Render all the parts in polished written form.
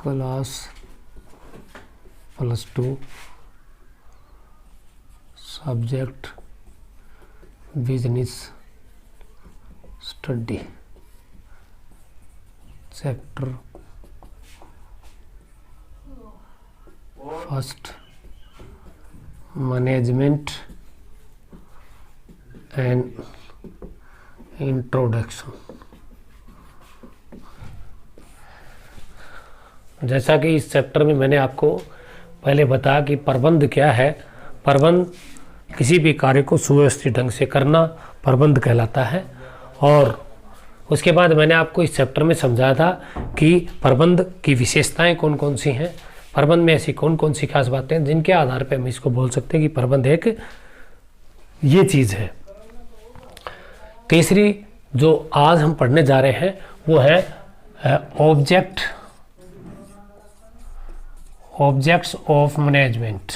Class +2 subject business study chapter first management and introduction. जैसा कि इस चैप्टर में मैंने आपको पहले बताया कि प्रबंध क्या है। प्रबंध किसी भी कार्य को सुव्यवस्थित ढंग से करना प्रबंध कहलाता है। और उसके बाद मैंने आपको इस चैप्टर में समझाया था कि प्रबंध की विशेषताएं कौन कौन सी हैं, प्रबंध में ऐसी कौन कौन सी खास बातें हैं जिनके आधार पर हम इसको बोल सकते हैं कि प्रबंध एक ये चीज़ है। तीसरी जो आज हम पढ़ने जा रहे हैं वो है objects of management.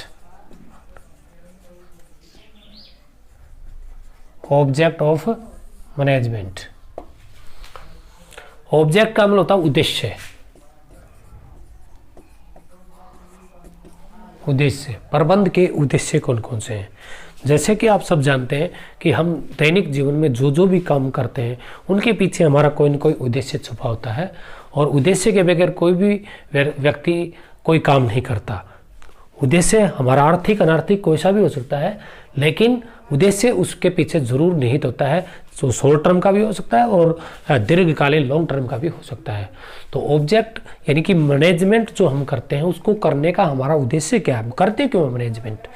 Object of management, object का मतलब होता है उद्देश्य। उद्देश्य, प्रबंध के उद्देश्य कौन कौन से हैं। जैसे कि आप सब जानते हैं कि हम दैनिक जीवन में जो भी काम करते हैं उनके पीछे हमारा कोई न कोई उद्देश्य छुपा होता है, और उद्देश्य के बगैर कोई भी व्यक्ति कोई काम नहीं करता। उद्देश्य हमारा आर्थिक अनार्थिक कोई सा भी हो सकता है, लेकिन उद्देश्य उसके पीछे जरूर निहित होता है, जो शॉर्ट टर्म का भी हो सकता है और दीर्घकालीन लॉन्ग टर्म का भी हो सकता है। तो ऑब्जेक्ट यानी कि मैनेजमेंट जो हम करते हैं उसको करने का हमारा उद्देश्य क्या है, हम करते क्यों मैनेजमेंट,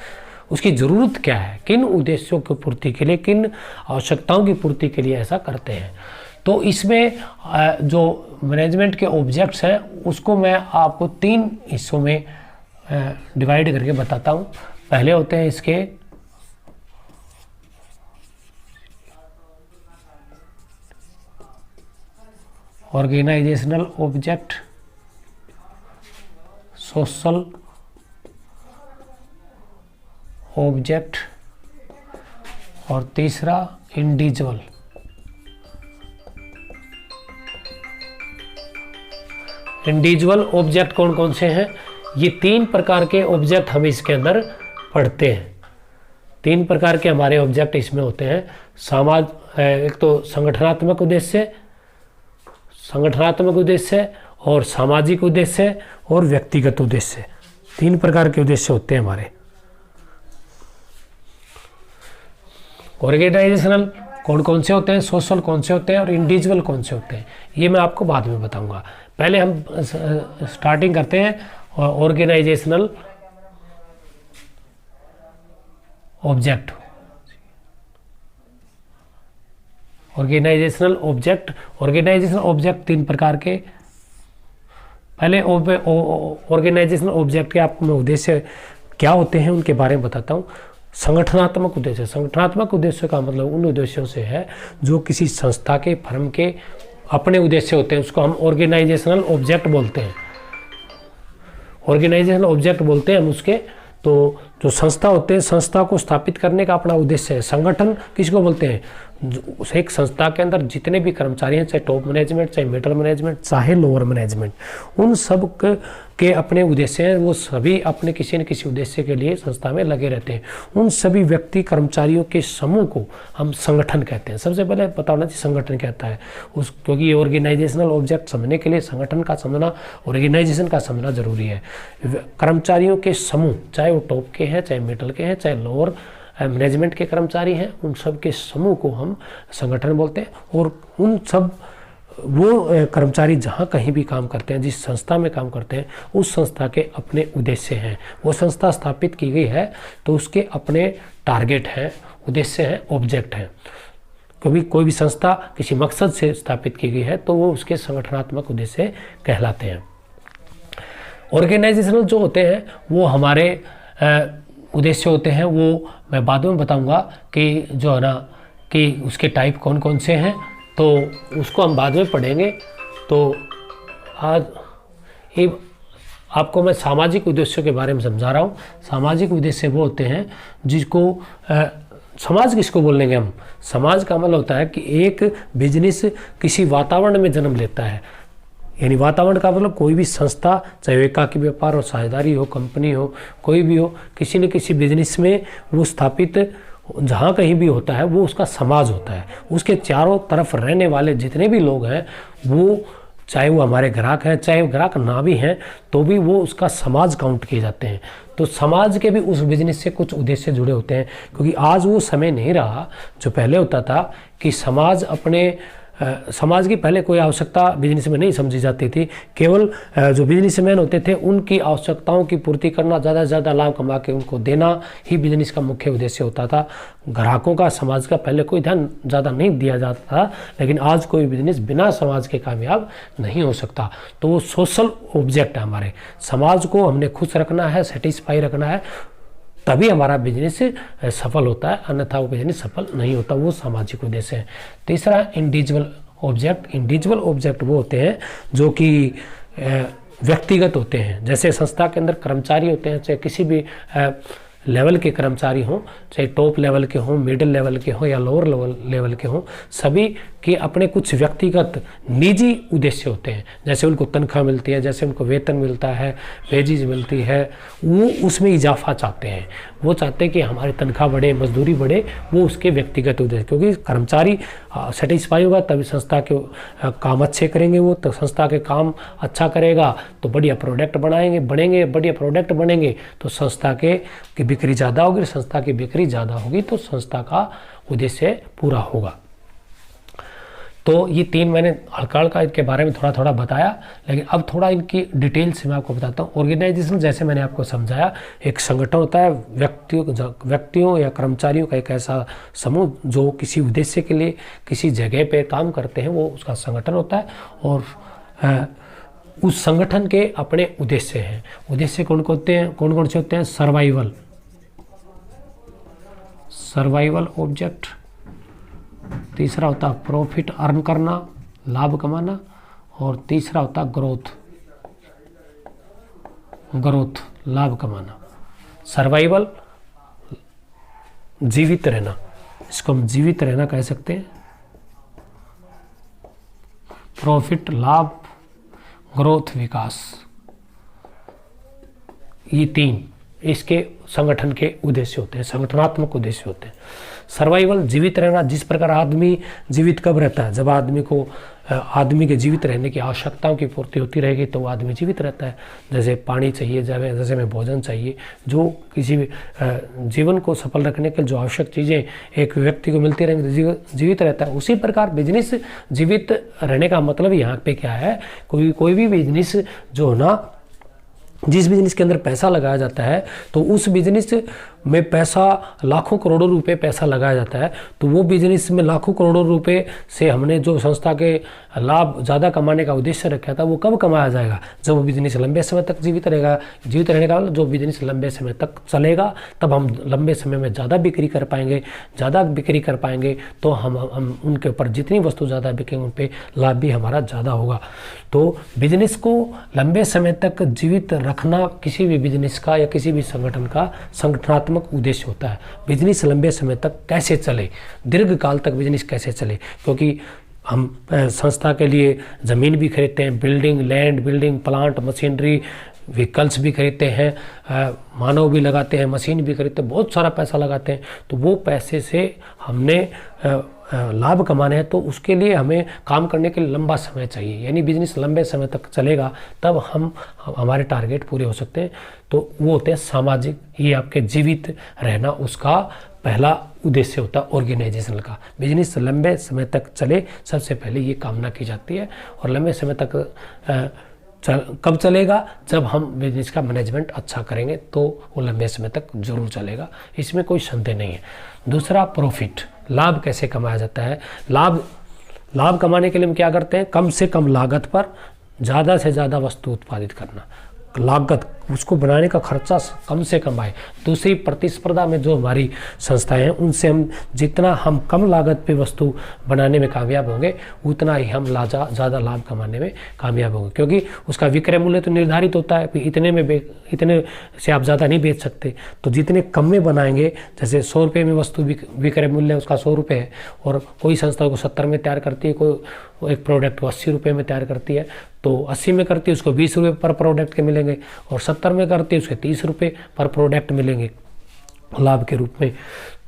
उसकी ज़रूरत क्या है, किन उद्देश्यों की पूर्ति के लिए, किन आवश्यकताओं की पूर्ति के लिए ऐसा करते हैं। तो इसमें जो मैनेजमेंट के ऑब्जेक्ट्स हैं उसको मैं आपको 3 हिस्सों में डिवाइड करके बताता हूँ। पहले होते हैं इसके ऑर्गेनाइजेशनल ऑब्जेक्ट, सोशल ऑब्जेक्ट, और तीसरा इंडिविजुअल। इंडिविजुअल ऑब्जेक्ट कौन कौन से हैं, ये 3 प्रकार के ऑब्जेक्ट हम इसके अंदर पढ़ते हैं। 3 प्रकार के हमारे ऑब्जेक्ट इसमें होते हैं। एक तो संगठनात्मक उद्देश्य और सामाजिक उद्देश्य और व्यक्तिगत उद्देश्य। 3 प्रकार के उद्देश्य होते हैं हमारे। ऑर्गेनाइजेशनल कौन कौन से होते हैं, सोशल कौन से होते हैं और इंडिविजुअल कौन से होते हैं, ये मैं आपको बाद में बताऊंगा। पहले हम स्टार्टिंग करते हैं ऑर्गेनाइजेशनल ऑब्जेक्ट। ऑर्गेनाइजेशनल ऑब्जेक्ट 3 प्रकार के। पहले ऑर्गेनाइजेशनल ऑब्जेक्ट के आपको मैं उद्देश्य क्या होते हैं उनके बारे में बताता हूँ। संगठनात्मक उद्देश्य का मतलब उन उद्देश्यों से है जो किसी संस्था के, फर्म के अपने उद्देश्य होते हैं, उसको हम ऑर्गेनाइजेशनल ऑब्जेक्ट बोलते हैं। ऑर्गेनाइजेशनल ऑब्जेक्ट बोलते हैं हम उसके। तो जो संस्था होते हैं, संस्था को स्थापित करने का अपना उद्देश्य है। संगठन किसको बोलते हैं, एक संस्था के अंदर जितने भी कर्मचारी हैं, चाहे टॉप मैनेजमेंट, चाहे मिडिल मैनेजमेंट, चाहे लोअर मैनेजमेंट, उन सब के अपने उद्देश्य हैं। वो सभी अपने किसी न किसी उद्देश्य के लिए संस्था में लगे रहते हैं। उन सभी व्यक्ति कर्मचारियों के समूह को हम संगठन कहते हैं। सबसे पहले पता होना चाहिए संगठन कहता है क्योंकि ये ऑर्गेनाइजेशनल ऑब्जेक्ट समझने के लिए संगठन का समझना, ऑर्गेनाइजेशन का समझना जरूरी है। कर्मचारियों के समूह, चाहे वो टॉप के हैं, चाहे मिडिल के हैं, चाहे लोअर मैनेजमेंट के कर्मचारी हैं, उन सब के समूह को हम संगठन बोलते हैं। और उन सब वो कर्मचारी जहाँ कहीं भी काम करते हैं, जिस संस्था में काम करते हैं, उस संस्था के अपने उद्देश्य हैं। वो संस्था स्थापित की गई है तो उसके अपने टारगेट हैं, उद्देश्य हैं, ऑब्जेक्ट हैं। क्योंकि कोई भी संस्था किसी मकसद से स्थापित की गई है तो वो उसके संगठनात्मक उद्देश्य कहलाते हैं। ऑर्गेनाइजेशनल जो होते हैं वो हमारे उद्देश्य होते हैं, वो मैं बाद में बताऊंगा कि जो है ना कि उसके टाइप कौन कौन से हैं, तो उसको हम बाद में पढ़ेंगे। तो आज ये आपको मैं सामाजिक उद्देश्यों के बारे में समझा रहा हूँ। सामाजिक उद्देश्य वो होते हैं जिसको समाज किसको बोलेंगे हम, समाज का मतलब होता है कि एक बिजनेस किसी वातावरण में जन्म लेता है। यानी वातावरण का मतलब कोई भी संस्था, चाहे वो एकाकी व्यापार हो, साझेदारी हो, कंपनी हो, कोई भी हो, किसी न किसी बिजनेस में वो स्थापित जहाँ कहीं भी होता है वो उसका समाज होता है। उसके चारों तरफ रहने वाले जितने भी लोग हैं वो, चाहे वो हमारे ग्राहक हैं, चाहे वो ग्राहक ना भी हैं, तो भी वो उसका समाज काउंट किए जाते हैं। तो समाज के भी उस बिजनेस से कुछ उद्देश्य जुड़े होते हैं, क्योंकि आज वो समय नहीं रहा जो पहले होता था कि समाज की पहले कोई आवश्यकता बिजनेस में नहीं समझी जाती थी। केवल जो बिजनेसमैन होते थे उनकी आवश्यकताओं की पूर्ति करना, ज़्यादा से ज़्यादा लाभ कमा के उनको देना ही बिजनेस का मुख्य उद्देश्य होता था। ग्राहकों का, समाज का पहले कोई ध्यान ज़्यादा नहीं दिया जाता था, लेकिन आज कोई बिजनेस बिना समाज के कामयाब नहीं हो सकता। तो वो सोशल ऑब्जेक्ट है हमारे, समाज को हमने खुश रखना है, सेटिस्फाई रखना है, तभी हमारा बिजनेस सफल होता है, अन्यथा वो बिजनेस सफल नहीं होता। वो सामाजिक उद्देश्य है। तीसरा इंडिविजुअल ऑब्जेक्ट। इंडिविजुअल ऑब्जेक्ट वो होते हैं जो कि व्यक्तिगत होते हैं। जैसे संस्था के अंदर कर्मचारी होते हैं, चाहे किसी भी लेवल के कर्मचारी हों, चाहे टॉप लेवल के हों, मिडिल लेवल के हों या लोअर लेवल के हों, सभी के अपने कुछ व्यक्तिगत निजी उद्देश्य होते हैं। जैसे उनको तनख्वाह मिलती है, जैसे उनको वेतन मिलता है, वेजेज मिलती है, वो उसमें इजाफा चाहते हैं। वो चाहते हैं कि हमारी तनख्वाह बढ़े, मजदूरी बढ़े, वो उसके व्यक्तिगत उद्देश्य। क्योंकि कर्मचारी सेटिस्फाई होगा तभी संस्था के काम अच्छे करेंगे, वो तो संस्था के काम अच्छा करेगा तो बढ़िया प्रोडक्ट बढ़ेंगे, बढ़िया प्रोडक्ट बनेंगे तो संस्था के बिक्री ज़्यादा होगी, संस्था की बिक्री ज़्यादा होगी तो संस्था का उद्देश्य पूरा होगा। तो ये 3 मैंने हल्का इनके बारे में थोड़ा बताया, लेकिन अब थोड़ा इनकी डिटेल से मैं आपको बताता हूँ। ऑर्गेनाइजेशन जैसे मैंने आपको समझाया, एक संगठन होता है व्यक्तियों या कर्मचारियों का एक ऐसा समूह जो किसी उद्देश्य के लिए किसी जगह पे काम करते हैं, वो उसका संगठन होता है। और उस संगठन के अपने उद्देश्य हैं। उद्देश्य कौन कौन से होते हैं? Survival object. तीसरा होता है प्रॉफिट, अर्न करना, लाभ कमाना। और तीसरा होता है ग्रोथ, लाभ कमाना। सर्वाइवल, जीवित रहना, इसको हम जीवित रहना कह सकते हैं। प्रॉफिट, लाभ, ग्रोथ, विकास, ये 3 इसके संगठन के उद्देश्य होते हैं, संगठनात्मक उद्देश्य होते हैं। सर्वाइवल, जीवित रहना। जिस प्रकार आदमी जीवित कब रहता है? जब आदमी के जीवित रहने की आवश्यकताओं की पूर्ति होती रहेगी तो वो आदमी जीवित रहता है। जैसे पानी चाहिए, जैसे में भोजन चाहिए, जो किसी भी जीवन को सफल रखने के जो आवश्यक चीज़ें एक व्यक्ति को मिलती रहेंगी तो जीवित रहता है। उसी प्रकार बिजनेस जीवित रहने का मतलब यहाँ पे क्या है? कोई भी बिजनेस जो ना, जिस बिजनेस के अंदर पैसा लगाया जाता है तो उस बिजनेस में पैसा, लाखों करोड़ों रुपए पैसा लगाया जाता है, तो वो बिजनेस में लाखों करोड़ों रुपए से हमने जो संस्था के लाभ ज़्यादा कमाने का उद्देश्य रखा था वो कब कमाया जाएगा? जब वो बिजनेस लंबे समय तक जीवित रहेगा। जीवित रहने का मतलब जो बिजनेस लंबे समय तक चलेगा, तब हम लंबे समय में ज़्यादा बिक्री कर पाएंगे तो हम उनके ऊपर जितनी वस्तु ज़्यादा बिकेंगे उन पर लाभ भी हमारा ज़्यादा होगा। तो बिजनेस को लंबे समय तक जीवित रखना किसी भी बिजनेस का या किसी भी संगठन का संगठनात्मक उद्देश्य होता है। बिजनेस लंबे समय तक कैसे चले, दीर्घ काल तक बिजनेस कैसे चले, क्योंकि हम संस्था के लिए ज़मीन भी खरीदते हैं, land building, plant, machinery, vehicles भी खरीदते हैं, मानव भी लगाते हैं, मशीन भी खरीदते हैं, बहुत सारा पैसा लगाते हैं। तो वो पैसे से हमने लाभ कमाने हैं तो उसके लिए हमें काम करने के लिए लंबा समय चाहिए, यानी बिजनेस लंबे समय तक चलेगा तब हमारे टारगेट पूरे हो सकते हैं। तो वो होते हैं सामाजिक, ये आपके जीवित रहना उसका पहला उद्देश्य होता है ऑर्गेनाइजेशन का। बिजनेस लंबे समय तक चले, सबसे पहले ये कामना की जाती है। और लंबे समय तक कब चलेगा? जब हम बिजनेस का मैनेजमेंट अच्छा करेंगे तो वो लंबे समय तक जरूर चलेगा, इसमें कोई संदेह नहीं है। दूसरा प्रॉफिट, लाभ कैसे कमाया जाता है? लाभ कमाने के लिए हम क्या करते हैं? कम से कम लागत पर ज़्यादा से ज़्यादा वस्तु उत्पादित करना। लागत, उसको बनाने का खर्चा कम से कम आए। दूसरी, प्रतिस्पर्धा में जो हमारी संस्थाएं हैं उनसे जितना हम कम लागत पे वस्तु बनाने में कामयाब होंगे उतना ही हम ज़्यादा लाभ कमाने में कामयाब होंगे, क्योंकि उसका विक्रय मूल्य तो निर्धारित होता है कि इतने से आप ज़्यादा नहीं बेच सकते। तो जितने कम में बनाएंगे, जैसे 100 रुपये में वस्तु विक्रय मूल्य उसका 100 रुपये है और कोई संस्था को 70 में तैयार करती है, कोई एक प्रोडक्ट को 80 रुपये में तैयार करती है, तो 80 में करती है उसको 20 रुपये पर प्रोडक्ट के मिलेंगे, और 70 में करती है उसके 30 रुपये पर प्रोडक्ट मिलेंगे लाभ के रूप में।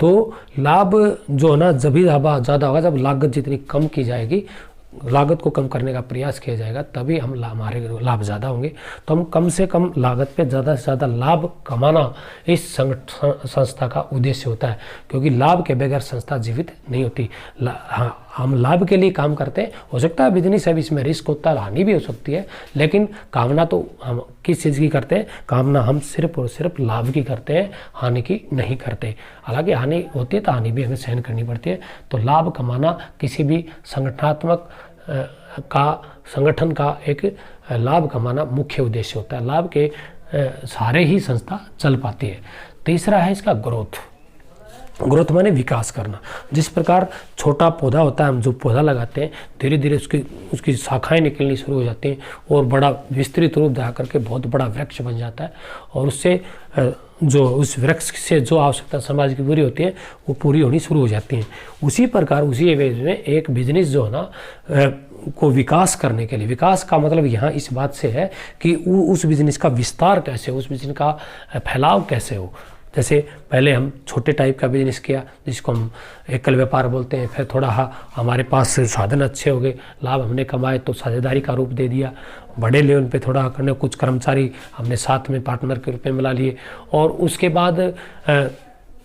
तो लाभ जो है ना जब भी ज़्यादा होगा जब लागत जितनी कम की जाएगी, लागत को कम करने का प्रयास किया जाएगा, तभी हम हमारे लाभ ज़्यादा होंगे। तो हम कम से कम लागत पे ज़्यादा से ज़्यादा लाभ कमाना इस संस्था का उद्देश्य होता है, क्योंकि लाभ के बगैर संस्था जीवित नहीं होती। हाँ, हम लाभ के लिए काम करते हैं, हो सकता है बिजनेस है इसमें रिस्क होता है, हानि भी हो सकती है, लेकिन कामना तो हम किस चीज़ की करते हैं? कामना हम सिर्फ और सिर्फ लाभ की करते हैं, हानि की नहीं करते। हालांकि हानि होती है तो हानि भी हमें सहन करनी पड़ती है। तो लाभ कमाना किसी भी संगठन का एक लाभ कमाना मुख्य उद्देश्य होता है। लाभ के सारे ही संस्था चल पाती है। तीसरा है इसका ग्रोथ। ग्रोथ माने विकास करना। जिस प्रकार छोटा पौधा होता है, हम जो पौधा लगाते हैं धीरे धीरे उसकी शाखाएं निकलनी शुरू हो जाती हैं और बड़ा विस्तृत रूप धा करके बहुत बड़ा वृक्ष बन जाता है, और उससे जो उस वृक्ष से जो आवश्यकता समाज की पूरी होती है वो पूरी होनी शुरू हो जाती हैं। उसी प्रकार उसी एवज में एक बिजनेस जो है ना को विकास करने के लिए, विकास का मतलब यहाँ इस बात से है कि उस बिजनेस का विस्तार कैसे हो, उस बिजनेस का फैलाव कैसे हो। जैसे पहले हम छोटे टाइप का बिजनेस किया जिसको हम एकल व्यापार बोलते हैं, फिर थोड़ा हमारे पास साधन अच्छे हो गए, लाभ हमने कमाए तो साझेदारी का रूप दे दिया। बड़े लेवल पे थोड़ा करने कुछ कर्मचारी हमने साथ में पार्टनर के रूप में मिला लिए, और उसके बाद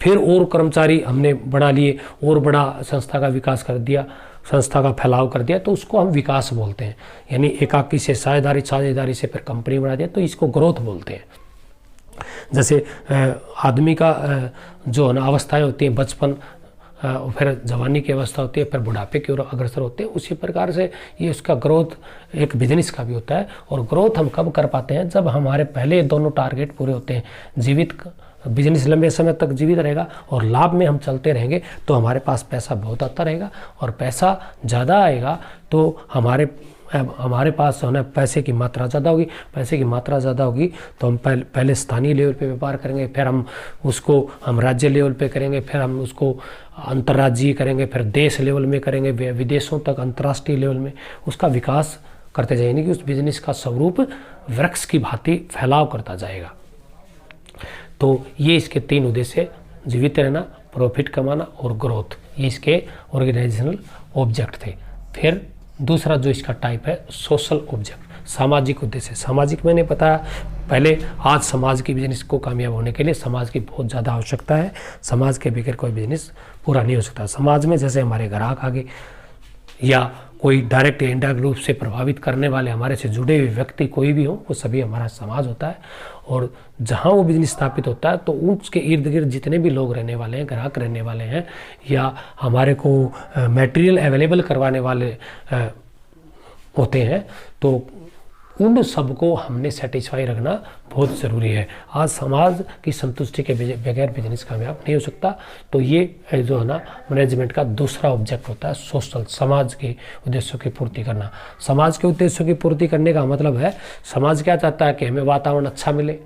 फिर और कर्मचारी हमने बढ़ा लिए और बड़ा संस्था का विकास कर दिया, संस्था का फैलाव कर दिया, तो उसको हम विकास बोलते हैं। यानी एकाकी से साझेदारी से फिर कंपनी बना दिया, तो इसको ग्रोथ बोलते हैं। जैसे आदमी का जो है ना अवस्थाएं होती हैं, बचपन, फिर जवानी की अवस्था होती है, फिर बुढ़ापे की ओर अग्रसर होते हैं, उसी प्रकार से ये उसका ग्रोथ एक बिजनेस का भी होता है। और ग्रोथ हम कब कर पाते हैं? जब हमारे पहले दोनों टारगेट पूरे होते हैं। जीवित बिजनेस लंबे समय तक जीवित रहेगा और लाभ में हम चलते रहेंगे तो हमारे पास पैसा बहुत आता रहेगा, और पैसा ज़्यादा आएगा तो हमारे पास जो है ना पैसे की मात्रा ज़्यादा होगी। पैसे की मात्रा ज़्यादा होगी तो हम पहले स्थानीय लेवल पे व्यापार करेंगे, फिर हम राज्य लेवल पे करेंगे, फिर हम उसको अंतर्राज्यीय करेंगे, फिर देश लेवल में करेंगे, विदेशों तक अंतर्राष्ट्रीय लेवल में उसका विकास करते जाएंगे कि उस बिजनेस का स्वरूप वृक्ष की भांति फैलाव करता जाएगा। तो ये इसके 3 उद्देश्य: जीवित रहना, प्रॉफिट कमाना और ग्रोथ। ये इसके ऑर्गेनाइजेशनल ऑब्जेक्ट थे। फिर दूसरा जो इसका टाइप है सोशल ऑब्जेक्ट, सामाजिक उद्देश्य। सामाजिक मैंने बताया पहले, आज समाज की बिजनेस को कामयाब होने के लिए समाज की बहुत ज़्यादा आवश्यकता है। समाज के बगैर कोई बिजनेस पूरा नहीं हो सकता। समाज में जैसे हमारे ग्राहक आगे या कोई डायरेक्ट या इनडायरेक्ट रूप से प्रभावित करने वाले हमारे से जुड़े हुए व्यक्ति कोई भी हो, वो सभी हमारा समाज होता है। और जहाँ वो बिजनेस स्थापित होता है तो उसके इर्द गिर्द जितने भी लोग रहने वाले हैं, ग्राहक रहने वाले हैं, या हमारे को मटेरियल अवेलेबल करवाने वाले होते हैं, तो उन सबको हमने सेटिस्फाई रखना बहुत ज़रूरी है। आज समाज की संतुष्टि के बगैर बिजनेस कामयाब नहीं हो सकता। तो ये जो है ना मैनेजमेंट का दूसरा ऑब्जेक्ट होता है सोशल, समाज के उद्देश्यों की पूर्ति करना। समाज के उद्देश्यों की पूर्ति करने का मतलब है समाज क्या चाहता है कि हमें वातावरण अच्छा मिले,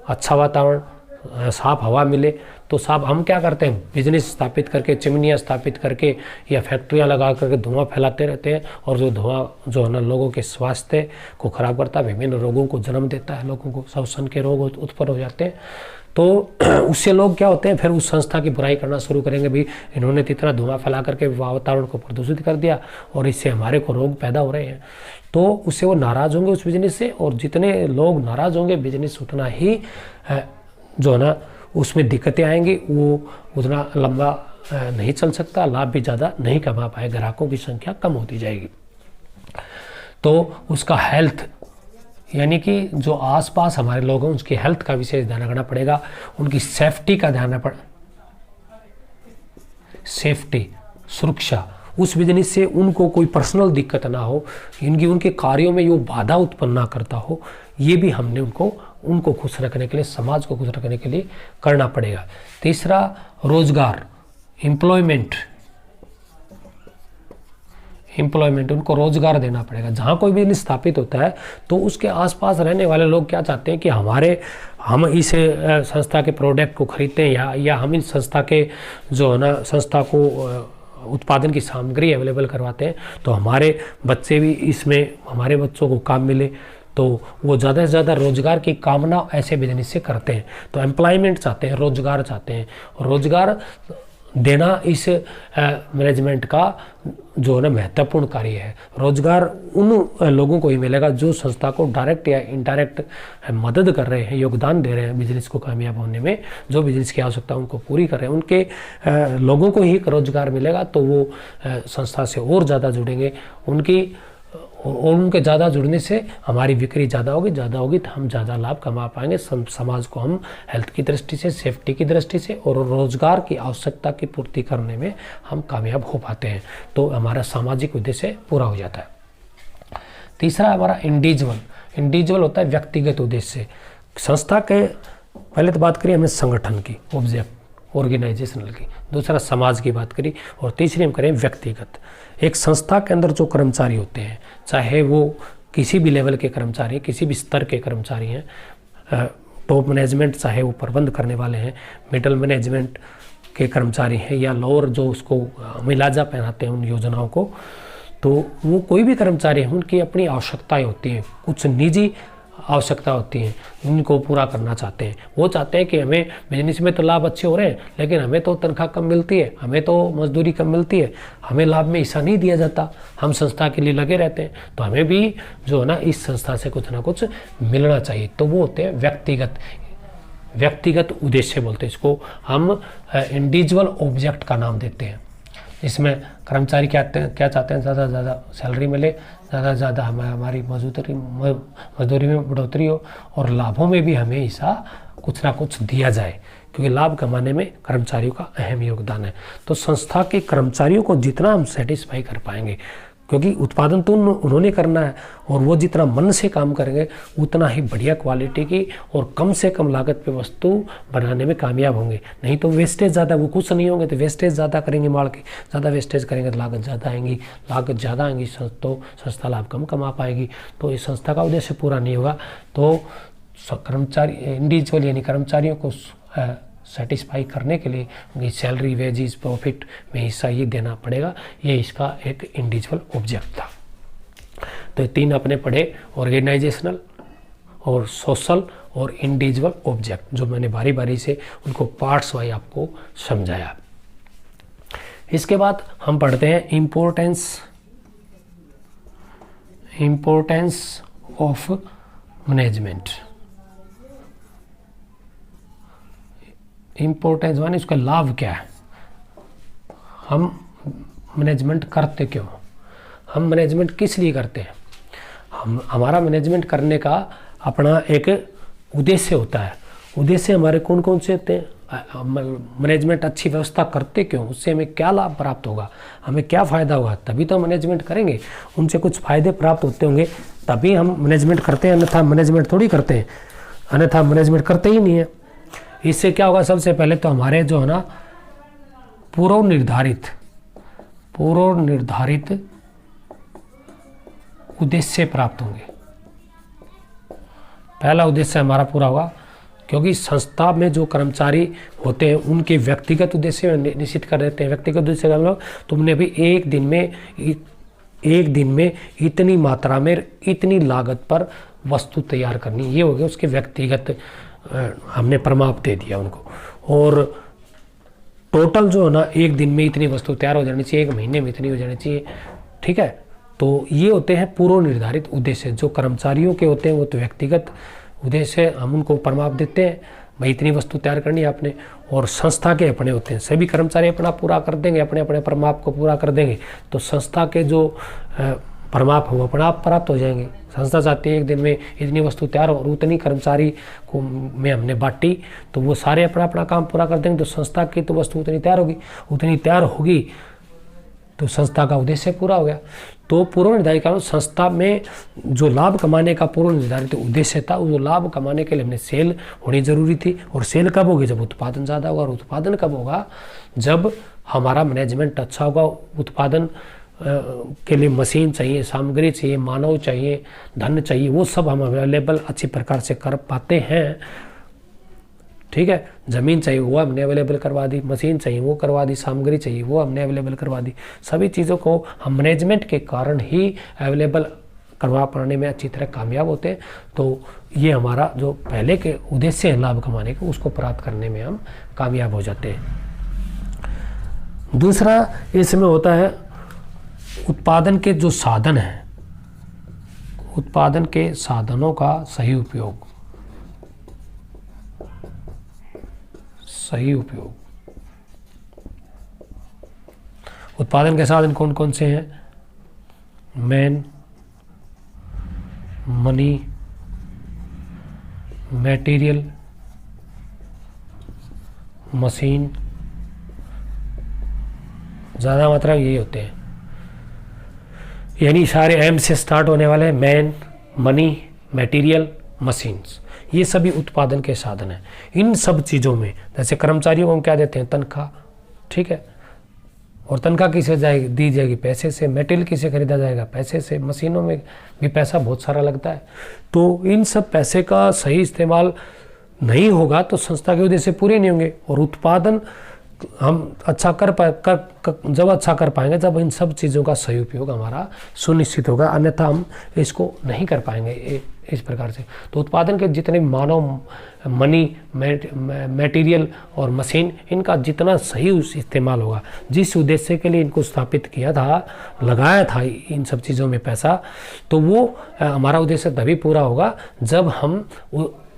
अच्छा वातावरण, साफ हवा मिले। तो साफ हम क्या करते हैं? बिजनेस स्थापित करके, चिमनियाँ स्थापित करके या फैक्ट्रियाँ लगा करके धुआं फैलाते रहते हैं, और जो धुआं जो है ना लोगों के स्वास्थ्य को खराब करता है, विभिन्न रोगों को जन्म देता है, लोगों को श्वसन के रोग उत्पन्न हो जाते हैं। तो उससे लोग क्या होते हैं, फिर उस संस्था की बुराई करना शुरू करेंगे, भी इन्होंने इतना धुआं फैला करके वातावरण को प्रदूषित कर दिया और इससे हमारे को रोग पैदा हो रहे हैं। तो उससे वो नाराज़ होंगे उस बिजनेस से, और जितने लोग नाराज़ होंगे बिजनेस उतना ही जो है ना उसमें दिक्कतें आएंगी, वो उतना लंबा नहीं चल सकता, लाभ भी ज़्यादा नहीं कमा पाए, ग्राहकों की संख्या कम होती जाएगी। तो उसका हेल्थ, यानी कि जो आसपास हमारे लोग हैं उसकी हेल्थ का विशेष ध्यान रखना पड़ेगा, उनकी सेफ्टी का ध्यान रखना सेफ्टी, सुरक्षा। उस बिजनेस से उनको कोई पर्सनल दिक्कत ना हो, उनके कार्यों में ये बाधा उत्पन्न ना करता हो, ये भी हमने उनको खुश रखने के लिए, समाज को खुश रखने के लिए करना पड़ेगा। तीसरा रोजगार, एम्प्लॉयमेंट, उनको रोजगार देना पड़ेगा। जहाँ कोई बिजनेस स्थापित होता है तो उसके आसपास रहने वाले लोग क्या चाहते हैं कि हम इस संस्था के प्रोडक्ट को खरीदते हैं, या हम इस संस्था के जो है ना संस्था को उत्पादन की सामग्री अवेलेबल करवाते हैं, तो हमारे बच्चे भी इसमें, हमारे बच्चों को काम मिले, तो वो ज़्यादा से ज़्यादा रोजगार की कामना ऐसे बिजनेस से करते हैं। तो एम्प्लॉयमेंट चाहते हैं, रोजगार चाहते हैं, और रोजगार देना इस मैनेजमेंट का जो है ना महत्वपूर्ण कार्य है। रोजगार उन लोगों को ही मिलेगा जो संस्था को डायरेक्ट या इनडायरेक्ट मदद कर रहे हैं, योगदान दे रहे हैं बिजनेस को कामयाब होने में, जो बिजनेस की आवश्यकता उनको पूरी कर रहे हैं, उनके लोगों को ही रोजगार मिलेगा, तो वो संस्था से और ज़्यादा जुड़ेंगे। और उनके ज़्यादा जुड़ने से हमारी बिक्री ज़्यादा होगी तो हम ज़्यादा लाभ कमा पाएंगे। समाज को हम हेल्थ की दृष्टि से, सेफ्टी की दृष्टि से और रोज़गार की आवश्यकता की पूर्ति करने में हम कामयाब हो पाते हैं, तो हमारा सामाजिक उद्देश्य पूरा हो जाता है। तीसरा हमारा इंडिविजुअल होता है व्यक्तिगत उद्देश्य। संस्था के पहले तो बात करिए हमने संगठन की, ऑब्जेक्ट ऑर्गेनाइजेशनल की, दूसरा समाज की बात करी, और तीसरी हम करें व्यक्तिगत। एक संस्था के अंदर जो कर्मचारी होते हैं, चाहे वो किसी भी लेवल के कर्मचारी, किसी भी स्तर के कर्मचारी हैं, टॉप मैनेजमेंट चाहे वो प्रबंध करने वाले हैं, मिडल मैनेजमेंट के कर्मचारी हैं, या लोअर जो उसको मिलाजा पहनाते हैं उन योजनाओं को, तो वो कोई भी कर्मचारी हैं, उनकी अपनी आवश्यकताएं होती हैं, कुछ निजी आवश्यकता होती हैं, उनको पूरा करना चाहते हैं। वो चाहते हैं कि हमें बिजनेस में तो लाभ अच्छे हो रहे हैं, लेकिन हमें तो तनख्वाह कम मिलती है, हमें तो मजदूरी कम मिलती है, हमें लाभ में हिस्सा नहीं दिया जाता, हम संस्था के लिए लगे रहते हैं, तो हमें भी जो है ना इस संस्था से कुछ ना कुछ मिलना चाहिए। तो वो होते हैं व्यक्तिगत उद्देश्य बोलते हैं इसको, हम इंडिविजुअल ऑब्जेक्ट का नाम देते हैं। इसमें कर्मचारी क्या चाहते हैं, ज़्यादा से ज़्यादा सैलरी मिले, ज़्यादा से ज़्यादा हमारी मजदूरी में बढ़ोतरी हो, और लाभों में भी हमें हिस्सा कुछ ना कुछ दिया जाए, क्योंकि लाभ कमाने में कर्मचारियों का अहम योगदान है। तो संस्था के कर्मचारियों को जितना हम सेटिस्फाई कर पाएंगे, क्योंकि उत्पादन तो उन्होंने करना है, और वो जितना मन से काम करेंगे उतना ही बढ़िया क्वालिटी की और कम से कम लागत पे वस्तु बनाने में कामयाब होंगे। नहीं तो वेस्टेज ज़्यादा, वो खुश नहीं होंगे तो वेस्टेज ज़्यादा करेंगे, माल की ज़्यादा वेस्टेज करेंगे तो लागत ज़्यादा आएंगी, तो संस्था लाभ कम कमा पाएगी, तो इस संस्था का उद्देश्य पूरा नहीं होगा। तो कर्मचारी इंडिविजुअल यानी कर्मचारियों को सेटिस्फाई करने के लिए उनकी सैलरी, वेजेस, प्रॉफिट में हिस्सा ये देना पड़ेगा। ये इसका एक इंडिविजुअल ऑब्जेक्ट था। तो 3 अपने पढ़े, ऑर्गेनाइजेशनल और सोशल और इंडिविजुअल ऑब्जेक्ट, जो मैंने बारी बारी से उनको पार्ट्स वाइज आपको समझाया। इसके बाद हम पढ़ते हैं इम्पोर्टेंस ऑफ मैनेजमेंट। इम्पोर्टेंस माने उसका लाभ क्या है, हम मैनेजमेंट करते क्यों, हम मैनेजमेंट किस लिए करते हैं। हमारा मैनेजमेंट करने का अपना एक उद्देश्य होता है। उद्देश्य हमारे कौन कौन से होते हैं, मैनेजमेंट अच्छी व्यवस्था करते क्यों, उससे हमें क्या लाभ प्राप्त होगा, हमें क्या फ़ायदा होगा, तभी तो मैनेजमेंट करेंगे। उनसे कुछ फ़ायदे प्राप्त होते होंगे तभी हम मैनेजमेंट करते हैं, अन्यथा मैनेजमेंट थोड़ी करते हैं, अन्यथा मैनेजमेंट करते ही नहीं है। इससे क्या होगा, सबसे पहले तो हमारे जो है ना पूर्व निर्धारित उद्देश्य प्राप्त होंगे। पहला उद्देश्य हमारा पूरा होगा, क्योंकि संस्था में जो कर्मचारी होते हैं उनके व्यक्तिगत उद्देश्य निश्चित कर देते हैं। व्यक्तिगत उद्देश्य का मतलब तुमने भी एक दिन में इतनी मात्रा में इतनी लागत पर वस्तु तैयार करनी, ये हो गया उसके व्यक्तिगत, हमने प्रमाप दे दिया उनको। और टोटल जो है ना एक दिन में इतनी वस्तु तैयार हो जानी चाहिए, एक महीने में इतनी हो जानी चाहिए, ठीक है। तो ये होते हैं पूर्व निर्धारित उद्देश्य। जो कर्मचारियों के होते हैं वो तो व्यक्तिगत उद्देश्य, हम उनको प्रमाप देते हैं, भाई इतनी वस्तु तैयार करनी है आपने। और संस्था के अपने होते हैं, सभी कर्मचारी अपना पूरा कर देंगे, अपने अपने प्रमाप को पूरा कर देंगे, तो संस्था के जो प्रमाप हो अपना आप प्राप्त हो जाएंगे। संस्था चाहती है एक दिन में इतनी वस्तु तैयार हो और उतनी कर्मचारी को में हमने बांटी, तो वो सारे अपना अपना काम पूरा कर देंगे, तो संस्था की तो वस्तु उतनी तैयार होगी तो संस्था का उद्देश्य पूरा हो गया। तो पूर्व निर्धारित कारण संस्था में जो लाभ कमाने का पूर्व निर्धारित उद्देश्य था, वो लाभ कमाने के लिए हमने सेल होनी जरूरी थी। और सेल कब होगी, जब उत्पादन ज़्यादा होगा। और उत्पादन कब होगा, जब हमारा मैनेजमेंट अच्छा होगा। उत्पादन के लिए मशीन चाहिए, सामग्री चाहिए, मानव चाहिए, धन चाहिए, वो सब हम अवेलेबल अच्छी प्रकार से कर पाते हैं ठीक है, ज़मीन चाहिए वो हमने अवेलेबल करवा दी, मशीन चाहिए वो करवा दी, सामग्री चाहिए वो हमने अवेलेबल करवा दी। सभी चीज़ों को हम मैनेजमेंट के कारण ही अवेलेबल करवा पाने में अच्छी तरह कामयाब होते हैं। तो ये हमारा जो पहले के उद्देश्य है लाभ कमाने के, उसको प्राप्त करने में हम कामयाब हो जाते हैं। दूसरा इसमें होता है उत्पादन के जो साधन हैं, उत्पादन के साधनों का सही उपयोग। सही उपयोग, उत्पादन के साधन कौन कौन से हैं? मैन, मनी, मटेरियल, मशीन, ज़्यादा मात्रा यही होते हैं, यानी सारे एम से स्टार्ट होने वाले हैं। मैन, मनी, मटेरियल, मशीन्स, ये सभी उत्पादन के साधन हैं। इन सब चीज़ों में जैसे कर्मचारियों को हम क्या देते हैं? तनख्वाह, ठीक है, और तनख्वाह किसे जाएगी? दी जाएगी पैसे से। मटेरियल किसे खरीदा जाएगा? पैसे से। मशीनों में भी पैसा बहुत सारा लगता है। तो इन सब पैसे का सही इस्तेमाल नहीं होगा तो संस्था के उद्देश्य पूरे नहीं होंगे। और उत्पादन हम अच्छा जब अच्छा कर पाएंगे जब इन सब चीज़ों का सही उपयोग हमारा सुनिश्चित होगा, अन्यथा हम इसको नहीं कर पाएंगे इस प्रकार से। तो उत्पादन के जितने मानव, मनी, मटेरियल और मशीन, इनका जितना सही इस्तेमाल होगा, जिस उद्देश्य के लिए इनको स्थापित किया था, लगाया था इन सब चीज़ों में पैसा, तो वो हमारा उद्देश्य तभी पूरा होगा जब हम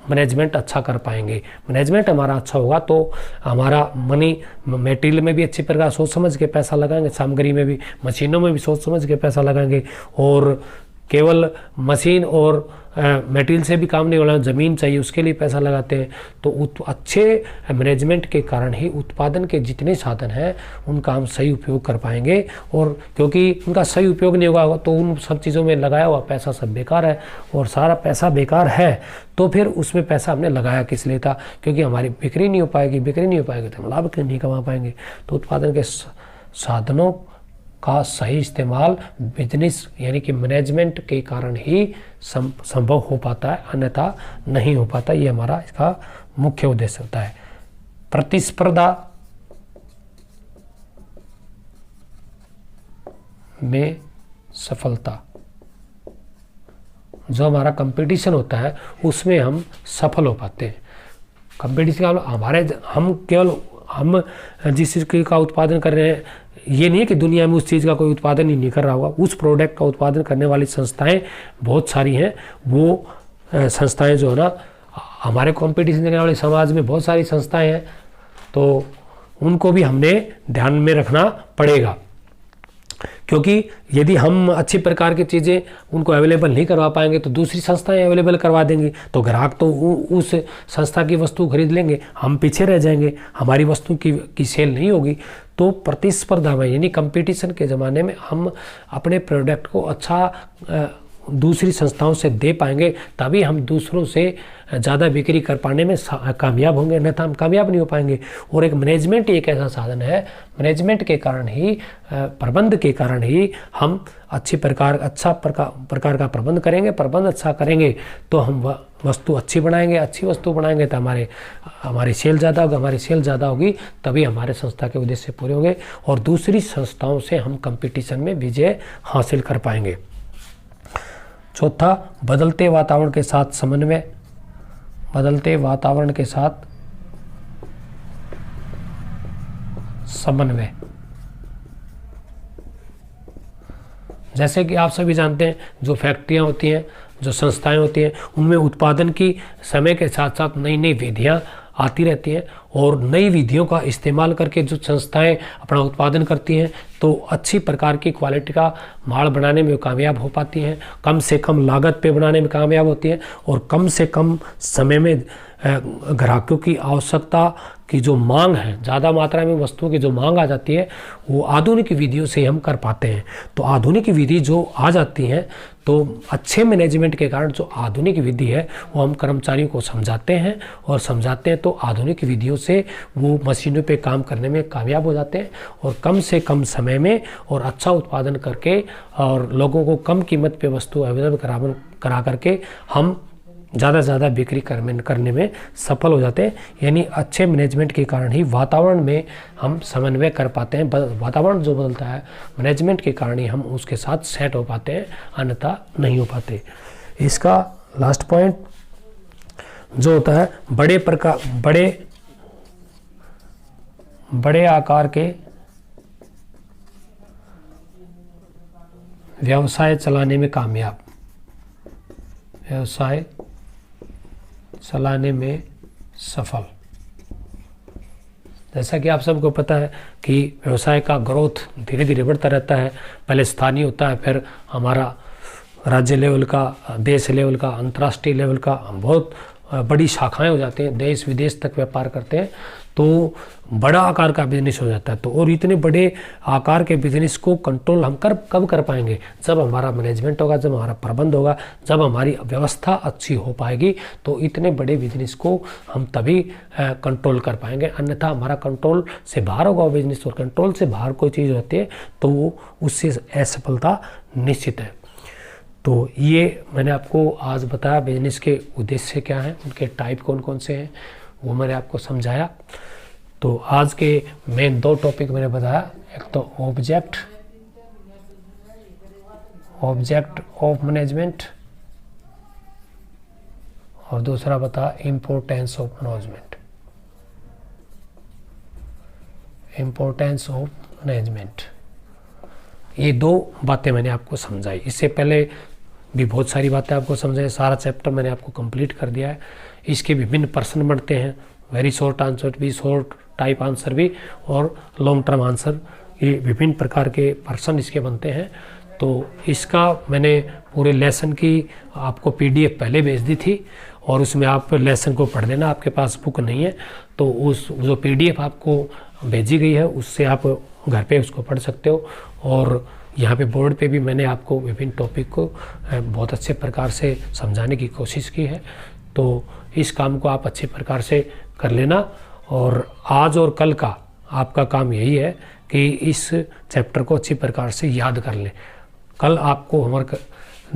मैनेजमेंट अच्छा कर पाएंगे। मैनेजमेंट हमारा अच्छा होगा तो हमारा मनी, मटेरियल में भी अच्छी प्रकार सोच समझ के पैसा लगाएंगे, सामग्री में भी, मशीनों में भी सोच समझ के पैसा लगाएंगे। और केवल मशीन और मटेरियल से भी काम नहीं होना, ज़मीन चाहिए उसके लिए पैसा लगाते हैं। तो अच्छे मैनेजमेंट के कारण ही उत्पादन के जितने साधन हैं उनका हम सही उपयोग कर पाएंगे। और क्योंकि उनका सही उपयोग नहीं होगा तो उन सब चीज़ों में लगाया हुआ पैसा सब बेकार है, और सारा पैसा बेकार है तो फिर उसमें पैसा हमने लगाया किस लिए था? क्योंकि हमारी बिक्री नहीं हो पाएगी, बिक्री नहीं हो पाएगी तो हम लाभ नहीं कमा पाएंगे। तो उत्पादन के साधनों का सही इस्तेमाल बिजनेस यानी कि मैनेजमेंट के कारण ही संभव हो पाता है, अन्यथा नहीं हो पाता। ये हमारा इसका मुख्य उद्देश्य होता है। प्रतिस्पर्धा में सफलता, जो हमारा कंपटीशन होता है उसमें हम सफल हो पाते हैं। कंपटीशन हम जिस चीज़ का उत्पादन कर रहे हैं, ये नहीं है कि दुनिया में उस चीज़ का कोई उत्पादन ही नहीं कर रहा होगा। उस प्रोडक्ट का उत्पादन करने वाली संस्थाएं बहुत सारी हैं। वो संस्थाएं जो है ना, हमारे कंपटीशन देने वाले समाज में बहुत सारी संस्थाएं हैं, तो उनको भी हमने ध्यान में रखना पड़ेगा। क्योंकि यदि हम अच्छी प्रकार की चीज़ें उनको अवेलेबल नहीं करवा पाएंगे तो दूसरी संस्थाएं अवेलेबल करवा देंगी, तो ग्राहक तो उस संस्था की वस्तु खरीद लेंगे, हम पीछे रह जाएंगे, हमारी वस्तु की सेल नहीं होगी। तो प्रतिस्पर्धा में यानी कंपटीशन के ज़माने में हम अपने प्रोडक्ट को अच्छा दूसरी संस्थाओं से दे पाएंगे, तभी हम दूसरों से ज़्यादा बिक्री कर पाने में कामयाब होंगे, अन्यथा हम कामयाब नहीं हो पाएंगे। और एक मैनेजमेंट एक ऐसा साधन है, मैनेजमेंट के कारण ही, प्रबंध के कारण ही हम अच्छा प्रकार का प्रबंध करेंगे। प्रबंध अच्छा करेंगे तो हम वस्तु अच्छी बनाएंगे, अच्छी वस्तु बनाएंगे तो हमारी सेल ज़्यादा होगी, हमारी सेल ज़्यादा होगी तभी हमारे संस्था के उद्देश्य पूरे होंगे और दूसरी संस्थाओं से हम कंपटीशन में विजय हासिल कर पाएंगे। चौथा, बदलते वातावरण के साथ समन्वय। बदलते वातावरण के साथ समन्वय, जैसे कि आप सभी जानते हैं, जो फैक्ट्रियां होती हैं, जो संस्थाएं होती हैं, उनमें उत्पादन की समय के साथ साथ नई नई विधियां आती रहती हैं और नई विधियों का इस्तेमाल करके जो संस्थाएं अपना उत्पादन करती हैं तो अच्छी प्रकार की क्वालिटी का माल बनाने में कामयाब हो पाती हैं, कम से कम लागत पे बनाने में कामयाब होती हैं और कम से कम समय में ग्राहकों की आवश्यकता की जो मांग है, ज़्यादा मात्रा में वस्तुओं की जो मांग आ जाती है वो आधुनिक विधियों से हम कर पाते हैं। तो आधुनिक विधि जो आ जाती हैं तो अच्छे मैनेजमेंट के कारण जो आधुनिक विधि है वो हम कर्मचारियों को समझाते हैं तो आधुनिक विधियों से वो मशीनों पे काम करने में कामयाब हो जाते हैं और कम से कम समय में और अच्छा उत्पादन करके और लोगों को कम कीमत पे वस्तु अवेलेबल करा करके हम ज़्यादा से ज़्यादा बिक्री करने में सफल हो जाते हैं। यानी अच्छे मैनेजमेंट के कारण ही वातावरण में हम समन्वय कर पाते हैं। वातावरण जो बदलता है मैनेजमेंट के कारण ही हम उसके साथ सेट हो पाते हैं, अन्यथा नहीं हो पाते। इसका लास्ट पॉइंट जो होता है बड़े आकार के व्यवसाय चलाने में कामयाब, व्यवसाय चलाने में सफल। जैसा कि आप सबको पता है कि व्यवसाय का ग्रोथ धीरे धीरे बढ़ता रहता है। पहले स्थानीय होता है, फिर हमारा राज्य लेवल का, देश लेवल का, अंतर्राष्ट्रीय लेवल का, बहुत बड़ी शाखाएं हो जाती हैं, देश विदेश तक व्यापार करते हैं, तो बड़ा आकार का बिजनेस हो जाता है। तो और इतने बड़े आकार के बिजनेस को कंट्रोल हम कब कर पाएंगे? जब हमारा मैनेजमेंट होगा, जब हमारा प्रबंध होगा, जब हमारी व्यवस्था अच्छी हो पाएगी, तो इतने बड़े बिजनेस को हम तभी कंट्रोल कर पाएंगे। अन्यथा हमारा कंट्रोल से बाहर होगा बिजनेस, और कंट्रोल से बाहर कोई चीज़ होती है तो वो उससे असफलता निश्चित है। तो ये मैंने आपको आज बताया बिजनेस के उद्देश्य क्या हैं, उनके टाइप कौन कौन से हैं, वो मैंने आपको समझाया। तो आज के मेन 2 टॉपिक मैंने बताया, एक तो ऑब्जेक्ट ऑफ मैनेजमेंट, और दूसरा बताया importance of management, importance of management. ये 2 बातें मैंने आपको समझाई। इससे पहले भी बहुत सारी बातें आपको समझाई, सारा चैप्टर मैंने आपको कंप्लीट कर दिया है। इसके विभिन्न प्रश्न बनते हैं, वेरी शॉर्ट आंसर भी, शॉर्ट टाइप आंसर भी, और लॉन्ग टर्म आंसर, ये विभिन्न प्रकार के प्रश्न इसके बनते हैं। तो इसका मैंने पूरे लेसन की आपको PDF पहले भेज दी थी, और उसमें आप लेसन को पढ़ लेना। आपके पास बुक नहीं है तो उस जो PDF आपको भेजी गई है उससे आप घर पे उसको पढ़ सकते हो। और यहाँ पे बोर्ड पे भी मैंने आपको विभिन्न टॉपिक को बहुत अच्छे प्रकार से समझाने की कोशिश की है। तो इस काम को आप अच्छे प्रकार से कर लेना, और आज और कल का आपका काम यही है कि इस चैप्टर को अच्छी प्रकार से याद कर लें। कल आपको होमवर्क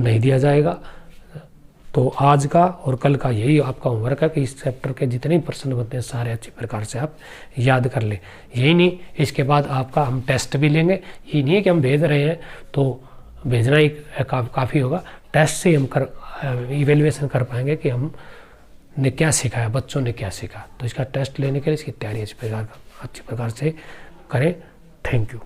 नहीं दिया जाएगा, तो आज का और कल का यही आपका होमवर्क है कि इस चैप्टर के जितने प्रश्न बनते हैं सारे अच्छी प्रकार से आप याद कर लें। यही नहीं, इसके बाद आपका हम टेस्ट भी लेंगे। ये नहीं है कि हम भेज रहे हैं तो भेजना ही काफ़ी होगा, टेस्ट से हम इवेल्युएशन कर पाएंगे कि हम ने क्या सीखा है, बच्चों ने क्या सीखा। तो इसका टेस्ट लेने के लिए इसकी तैयारी अच्छी प्रकार से करें। Thank you.